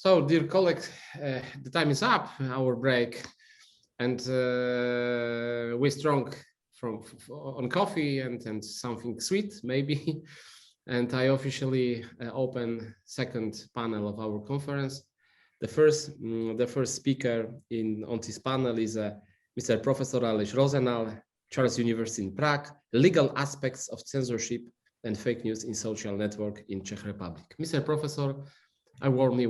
So, dear colleagues, the time is up, our break, and we're strong on coffee and something sweet, maybe. And I officially open second panel of our conference. The first speaker on this panel is Mr. Professor Aleš Rozenal, Charles University in Prague, Legal Aspects of Censorship and Fake News in Social Network in Czech Republic. Mr. Professor, I warmly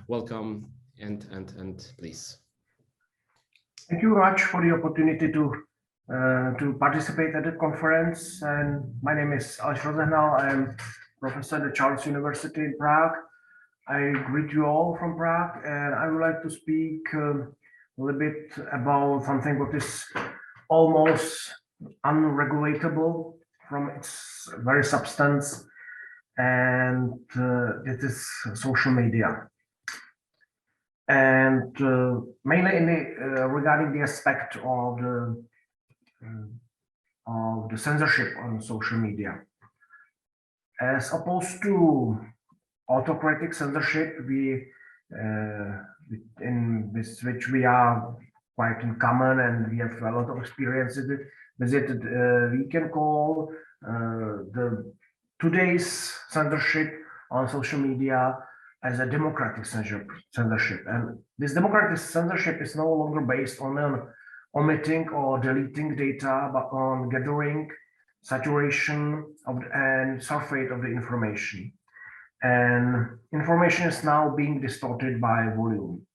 welcome and please. Thank you very much for the opportunity to participate at the conference. And my name is Aleš Rozenal. I am professor at the Charles University in Prague. I greet you all from Prague, and I would like to speak a little bit about something that is almost unregulatable from its very substance, and it is social media. And mainly regarding the aspect of the censorship on social media. As opposed to autocratic censorship, with which we are quite in common and we have a lot of experience with it, we can call today's censorship on social media as a democratic censorship. And this democratic censorship is no longer based on omitting or deleting data, but on gathering, saturation and surfeit of the information. And information is now being distorted by volume.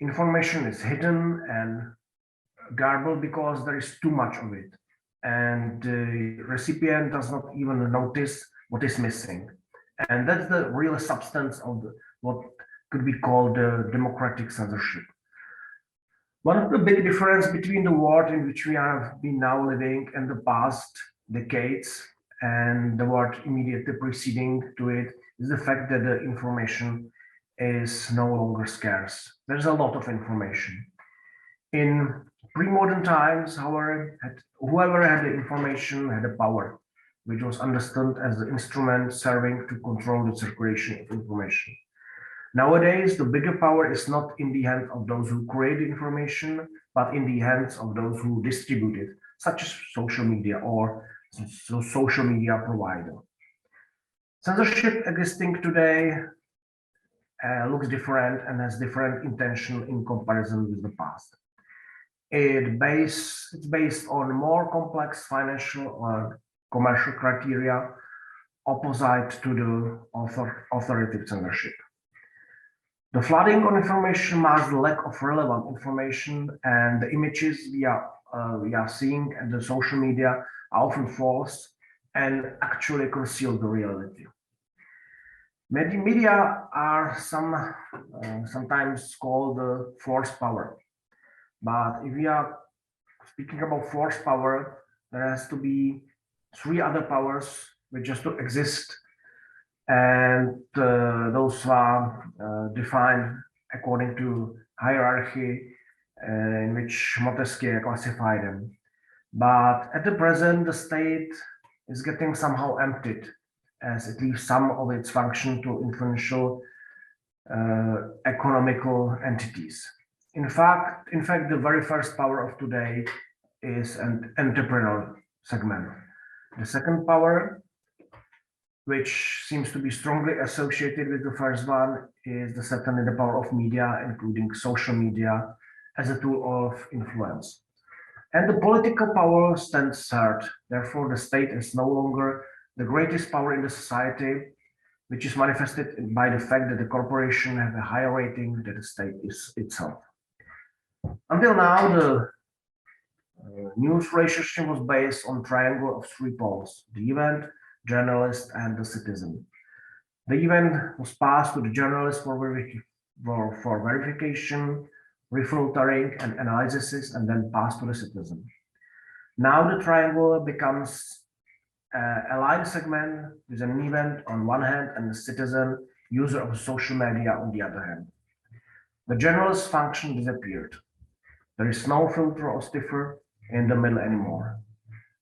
Information is hidden and garbled because there is too much of it, and the recipient does not even notice what is missing. And that's the real substance of what could be called democratic censorship. One of the big difference between the world in which we have been now living in the past decades and the world immediately preceding to it is the fact that the information is no longer scarce. There's a lot of information. In pre-modern times, however, whoever had the information had the power, which was understood as the instrument serving to control the circulation of information. Nowadays, the bigger power is not in the hands of those who create the information, but in the hands of those who distribute it, such as social media or social media provider. Censorship existing today looks different and has different intention in comparison with the past. It's based on more complex financial or commercial criteria opposite to the authoritative censorship. The flooding on information masks the lack of relevant information, and the images we are seeing at the social media are often false and actually conceal the reality. Media are sometimes called the force power, but if we are speaking about force power, there has to be three other powers which just to exist, and those are defined according to hierarchy in which Montesquieu classified them. But at the present, the state is getting somehow emptied, as it leaves some of its function to influential economical entities. In fact, the very first power of today is an entrepreneurial segment. The second power, which seems to be strongly associated with the first one, is certainly the power of media, including social media, as a tool of influence. And the political power stands third. Therefore, the state is no longer the greatest power in the society, which is manifested by the fact that the corporation have a higher rating than the state is itself. Until now, the news relationship was based on triangle of three poles: the event, journalist, and the citizen. The event was passed to the journalist for verification, refiltering, and analysis, and then passed to the citizen. Now the triangle becomes a line segment with an event on one hand and the citizen, user of social media, on the other hand. The journalist function disappeared. There is no filter or stiffer in the middle anymore.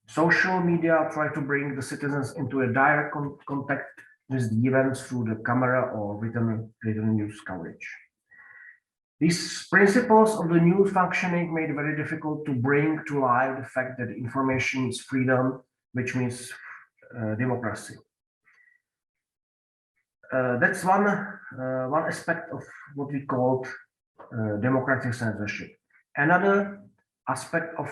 Social media try to bring the citizens into a direct contact witness the events through the camera or written news coverage. These principles of the news functioning made it very difficult to bring to life the fact that information is freedom, which means democracy. That's one aspect of what we call democratic censorship. Another aspect of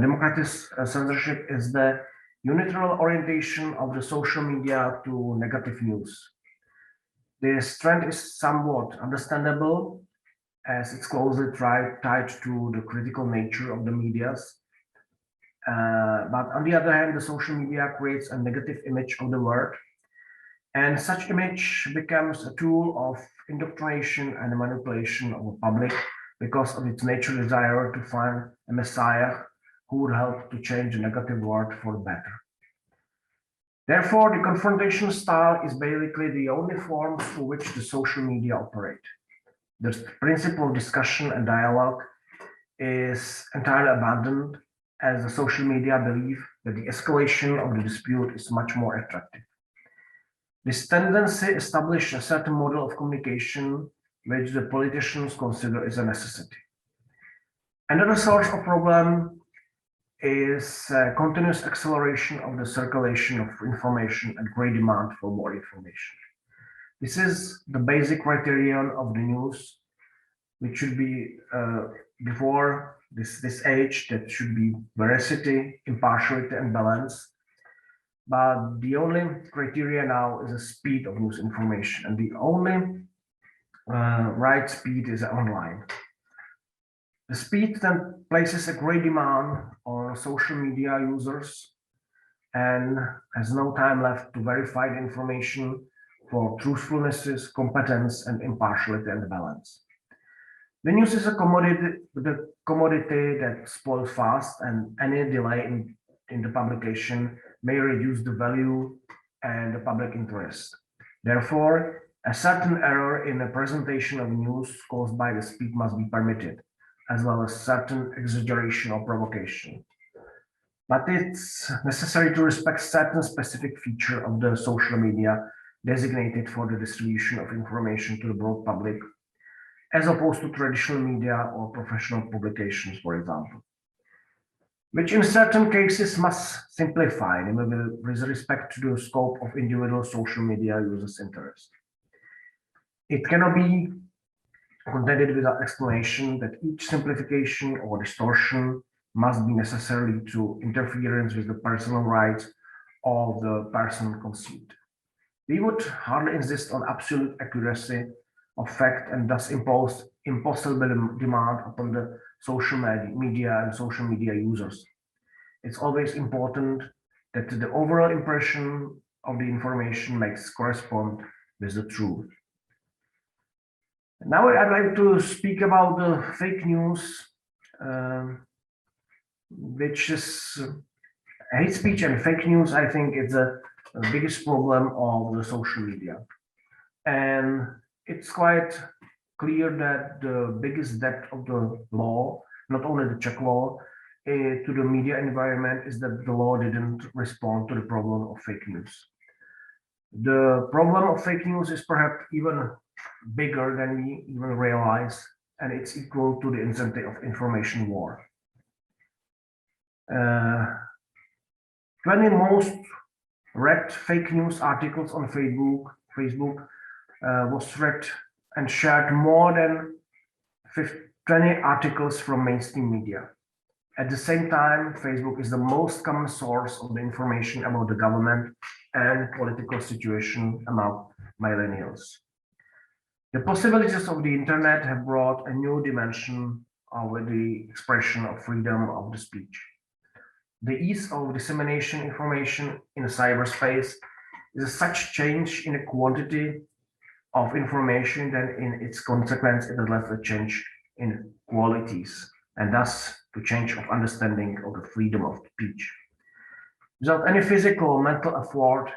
democratic censorship is the unilateral orientation of the social media to negative news. This trend is somewhat understandable as it's closely tied to the critical nature of the medias. But on the other hand, the social media creates a negative image of the world, and such image becomes a tool of indoctrination and manipulation of the public because of its natural desire to find a messiah who would help to change the negative world for the better. Therefore, the confrontation style is basically the only form through which the social media operate. The principle of discussion and dialogue is entirely abandoned as the social media believe that the escalation of the dispute is much more attractive. This tendency established a certain model of communication which the politicians consider is a necessity. Another source of problem is continuous acceleration of the circulation of information and great demand for more information. This is the basic criterion of the news, which should be before this age, that should be veracity, impartiality, and balance. But the only criteria now is the speed of news information, and the only right speed is online. The speed then places a great demand on social media users and has no time left to verify the information for truthfulness, competence, and impartiality and balance. The news is a commodity that spoils fast, and any delay in the publication may reduce the value and the public interest. Therefore, a certain error in the presentation of news caused by the speed must be permitted, as well as certain exaggeration or provocation. But it's necessary to respect certain specific feature of the social media designated for the distribution of information to the broad public, as opposed to traditional media or professional publications, for example, which in certain cases must simplify with respect to the scope of individual social media users' interest. It cannot be contented without explanation that each simplification or distortion must be necessarily to interference with the personal rights of the person concerned. We would hardly insist on absolute accuracy of fact and thus impose impossible demand upon the social media and social media users. It's always important that the overall impression of the information makes correspond with the truth. Now I'd like to speak about the fake news, which is hate speech and fake news. I think it's the biggest problem of the social media. And it's quite clear that the biggest debt of the law, not only the Czech law, to the media environment is that the law didn't respond to the problem of fake news. The problem of fake news is perhaps even bigger than we even realize, and it's equal to the incentive of information war. 20 most read fake news articles on Facebook was read and shared more than 20 articles from mainstream media. At the same time, Facebook is the most common source of the information about the government and political situation among millennials. The possibilities of the internet have brought a new dimension of the expression of freedom of the speech. The ease of dissemination information in cyberspace is such change in the quantity of information that in its consequence it has a change in qualities, and thus to change of understanding of the freedom of speech. Without any physical or mental effort,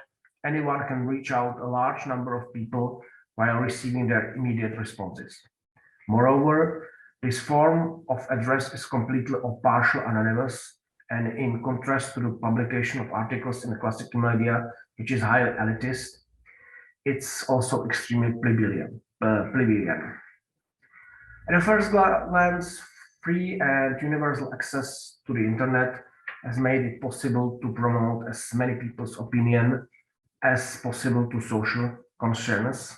anyone can reach out a large number of people while receiving their immediate responses. Moreover, this form of address is completely or partially anonymous And in contrast to the publication of articles in the classical media, which is highly elitist, it's also extremely plebeian. At a first glance, free and universal access to the internet has made it possible to promote as many people's opinion as possible to social concerns.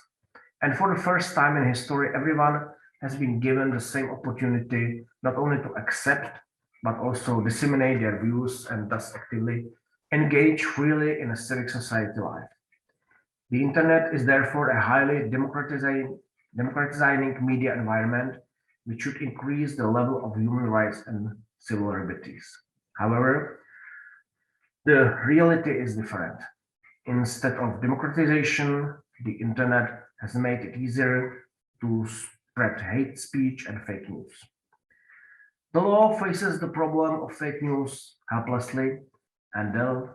And for the first time in history, everyone has been given the same opportunity not only to accept, but also disseminate their views and thus actively engage freely in a civic society life. The internet is therefore a highly democratizing media environment which should increase the level of human rights and civil liberties. However, the reality is different. Instead of democratization, the internet has made it easier to spread hate speech and fake news. The law faces the problem of fake news helplessly, and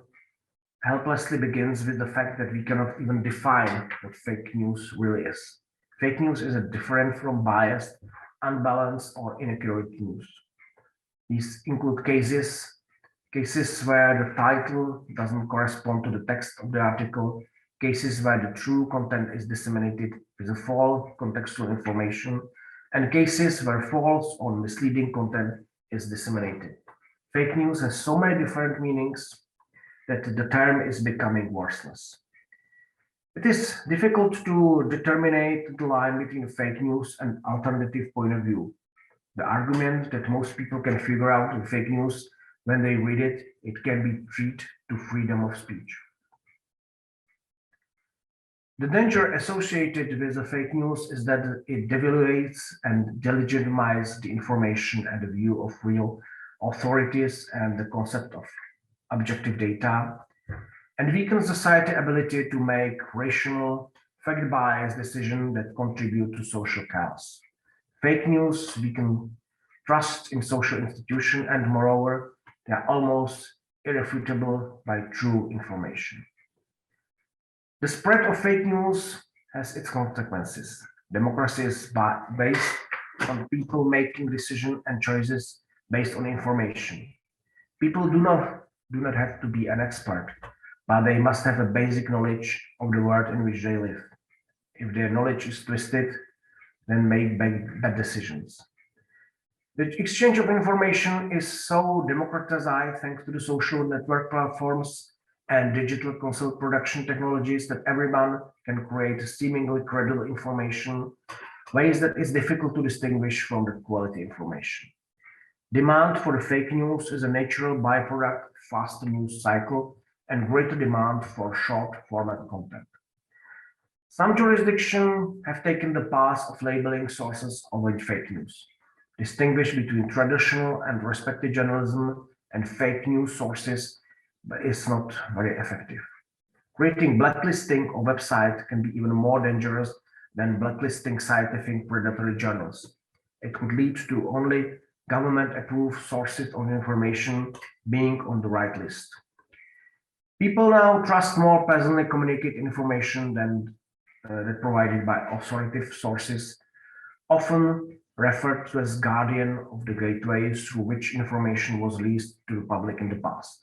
helplessly begins with the fact that we cannot even define what fake news really is. Fake news is different from biased, unbalanced, or inaccurate news. These include cases where the title doesn't correspond to the text of the article, cases where the true content is disseminated with a false contextual information, and cases where false or misleading content is disseminated. Fake news has so many different meanings that the term is becoming worthless. It is difficult to determine the line between fake news and alternative point of view. The argument that most people can figure out in fake news when they read it, it can be treated to freedom of speech. The danger associated with the fake news is that it devaluates and delegitimizes the information and the view of real authorities and the concept of objective data, and weakens society's ability to make rational, fact-biased decisions that contribute to social chaos. Fake news weaken trust in social institutions, and moreover, they are almost irrefutable by true information. The spread of fake news has its consequences. Democracy is based on people making decisions and choices based on information. People do not have to be an expert, but they must have a basic knowledge of the world in which they live. If their knowledge is twisted, then make bad decisions. The exchange of information is so democratized thanks to the social network platforms and digital content production technologies that everyone can create seemingly credible information, ways that is difficult to distinguish from the quality information. Demand for the fake news is a natural byproduct of faster news cycle and greater demand for short format content. Some jurisdictions have taken the path of labeling sources of fake news. Distinguish between traditional and respected journalism and fake news sources is not very effective. Creating blacklisting of websites can be even more dangerous than blacklisting scientific predatory journals. It could lead to only government-approved sources of information being on the right list. People now trust more personally communicated information than that provided by authoritative sources, often referred to as guardian of the gateways through which information was released to the public in the past.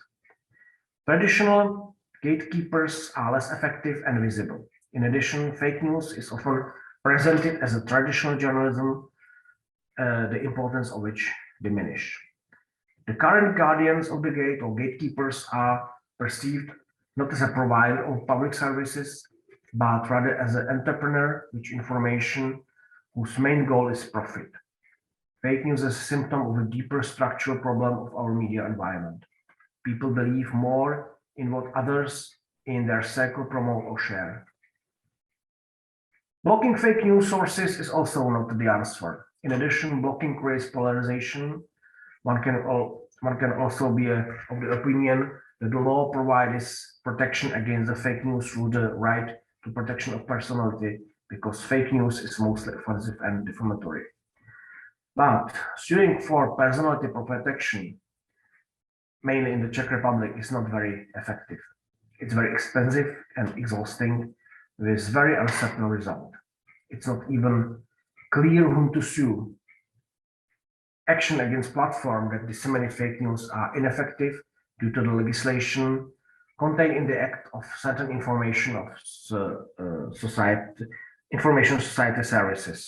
Traditional gatekeepers are less effective and visible. In addition, fake news is often presented as a traditional journalism, the importance of which diminish. The current guardians of the gate or gatekeepers are perceived not as a provider of public services, but rather as an entrepreneur with information whose main goal is profit. Fake news is a symptom of a deeper structural problem of our media environment. People believe more in what others in their circle promote or share. Blocking fake news sources is also not the answer. In addition, blocking creates polarization. One can also be of the opinion that the law provides protection against the fake news through the right to protection of personality, because fake news is mostly offensive and defamatory. But suing for personality protection, mainly in the Czech Republic, is not very effective. It's very expensive and exhausting, with very uncertain result. It's not even clear whom to sue. action against platforms that disseminate fake news are ineffective due to the legislation contained in the Act of Certain Information of Information Society Services.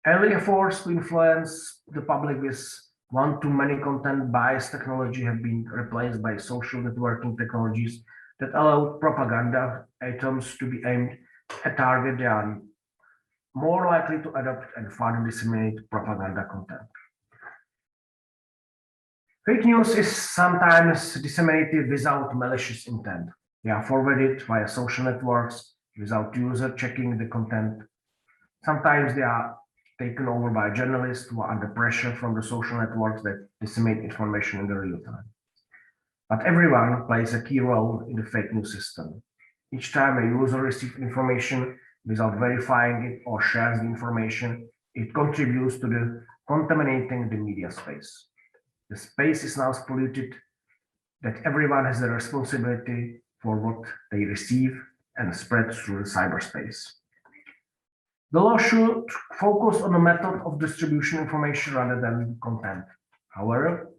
Early efforts to influence the public with one-to-many content bias technology have been replaced by social networking technologies that allow propaganda items to be aimed at target they are more likely to adopt and further disseminate propaganda content. Fake news is sometimes disseminated without malicious intent. They are forwarded via social networks without user checking the content. Sometimes they are taken over by journalists who are under pressure from the social networks that disseminate information in the real time. But everyone plays a key role in the fake news system. Each time a user receives information without verifying it or shares the information, it contributes to the contaminating the media space. The space is now polluted that everyone has the responsibility for what they receive and spread through the cyberspace. The law should focus on the method of distribution information rather than content. However,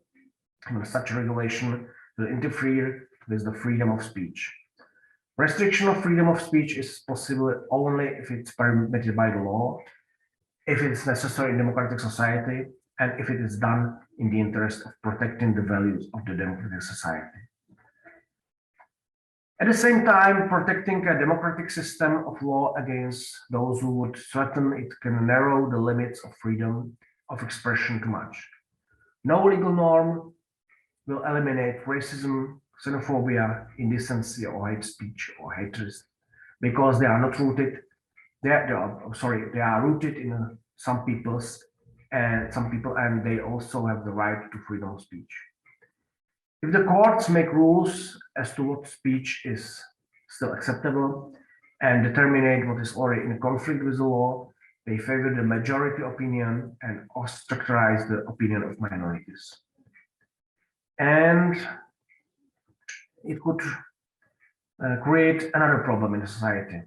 such regulation will interfere with the freedom of speech. Restriction of freedom of speech is possible only if it's permitted by the law, if it's necessary in democratic society, and if it is done in the interest of protecting the values of the democratic society. At the same time, protecting a democratic system of law against those who would threaten it can narrow the limits of freedom of expression too much. No legal norm will eliminate racism, xenophobia, indecency, or hate speech or hatred because they are not rooted. They are rooted in some people, and they also have the right to freedom of speech. If the courts make rules as to what speech is still acceptable and determine what is already in conflict with the law, they favor the majority opinion and ostracize the opinion of minorities. And it could create another problem in society.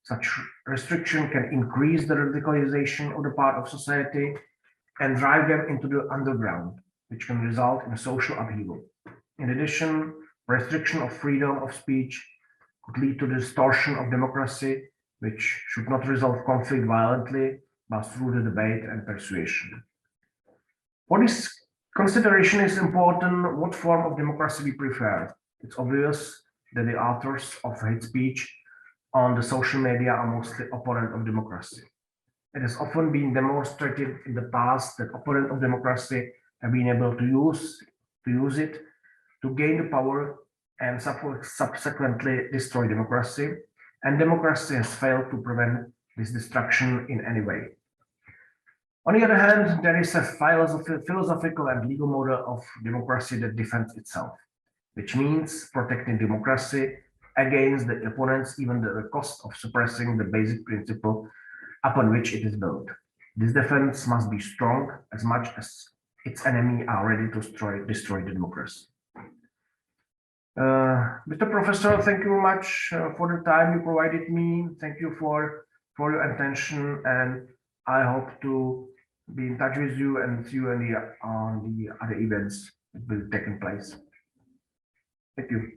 Such restriction can increase the radicalization of the part of society and drive them into the underground, which can result in social upheaval. In addition, restriction of freedom of speech could lead to distortion of democracy, which should not resolve conflict violently, but through the debate and persuasion. For this consideration is important what form of democracy we prefer. It's obvious that the authors of hate speech on the social media are mostly opponents of democracy. It has often been demonstrated in the past that opponents of democracy have been able to use it to gain the power and subsequently destroy democracy, and democracy has failed to prevent this destruction in any way. On the other hand, there is a philosophical and legal model of democracy that defends itself, which means protecting democracy against the opponents, even at the cost of suppressing the basic principle upon which it is built. This defense must be strong as much as its enemies are ready to destroy the democracy. Mr. Professor, thank you very much for the time you provided me. Thank you for your attention, and I hope to be in touch with you and see you on the other events that will take place. Thank you.